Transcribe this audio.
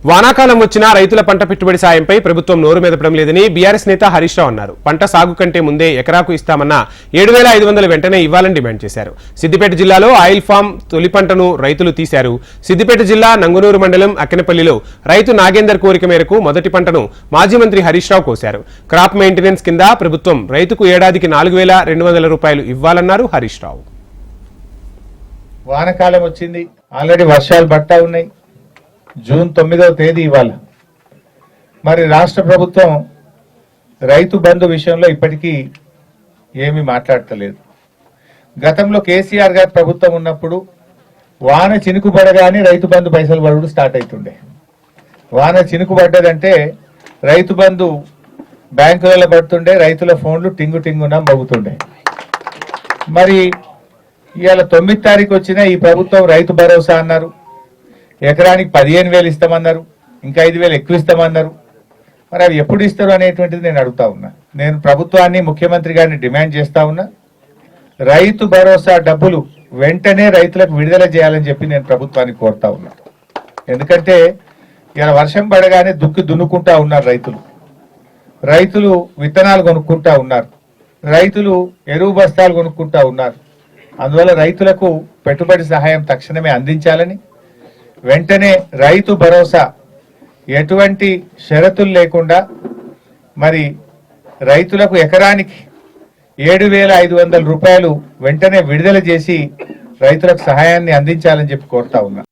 వానాకాలం వచ్చినా రైతుల పంట పెట్టుబడి సాయంపై ప్రభుత్వం నోరు మెదపడం లేదని బీఆర్ఎస్ నేత హరీష్ రావు అన్నారు. పంట సాగు కంటే ముందే ఎకరాకు ఇస్తామన్న 7,500 వెంటనే ఇవ్వాలని డిమాండ్ చేశారు. సిద్దిపేట జిల్లాలో ఆయిల్ ఫామ్ తొలి పంటను రైతులు తీశారు. సిద్దిపేట జిల్లా నంగునూరు మండలం అక్కెనపల్లిలో రైతు నాగేందర్ కోరిక మేరకు మొదటి పంటను మాజీ మంత్రి హరీష్ రావు కోశారు. క్రాప్ మెయింటెనెన్స్ కింద ప్రభుత్వం రైతుకు ఏడాదికి 4,200 రూపాయలు ఇవ్వాలన్నారు హరీష్ రావు. వానకాలం వచ్చింది, ఆల్రెడీ వర్షాలు పడతా ఉన్నాయి. జూన్ 9వ తేదీ ఇవాళ. మరి రాష్ట్ర ప్రభుత్వం రైతు బంధు విషయంలో ఇప్పటికీ ఏమీ మాట్లాడతలేదు. గతంలో కేసీఆర్ గారి ప్రభుత్వం ఉన్నప్పుడు వాన చినుకుపడగానే రైతు బంధు పైసలు పడుడు స్టార్ట్ అవుతుండే. వాన చినుకుపడ్డదంటే రైతు బంధు బ్యాంకులలో పడుతుండే, రైతుల ఫోన్లు టింగు టింగున మోగుతుండే. మరి ఇవాళ 9వ తారీఖు వచ్చిన ఈ ప్రభుత్వం రైతు భరోసా అన్నారు, ఎకరానికి 15,000 ఇస్తామన్నారు, ఇంకా 5,000 ఎక్కువ ఇస్తామన్నారు. మరి అవి ఎప్పుడు ఇస్తారు అనేటువంటిది నేను అడుగుతా ఉన్నా. నేను ప్రభుత్వాన్ని, ముఖ్యమంత్రి గారిని డిమాండ్ చేస్తా ఉన్నా, రైతు భరోసా డబ్బులు వెంటనే రైతులకు విడుదల చేయాలని చెప్పి నేను ప్రభుత్వాన్ని కోరుతా ఉన్నా. ఎందుకంటే ఇలా వర్షం పడగానే దున్నుకుంటా ఉన్నారు రైతులు విత్తనాలు కొనుక్కుంటా ఉన్నారు, రైతులు ఎరువు బస్తాలు కొనుక్కుంటా ఉన్నారు. అందువల్ల రైతులకు పెట్టుబడి సహాయం తక్షణమే అందించాలని, వెంటనే రైతు భరోసా ఎటువంటి షరతులు లేకుండా మరి రైతులకు ఎకరానికి 7,500 రూపాయలు వెంటనే విడుదల చేసి రైతులకు సహాయాన్ని అందించాలని చెప్పి కోరుతా ఉన్నా.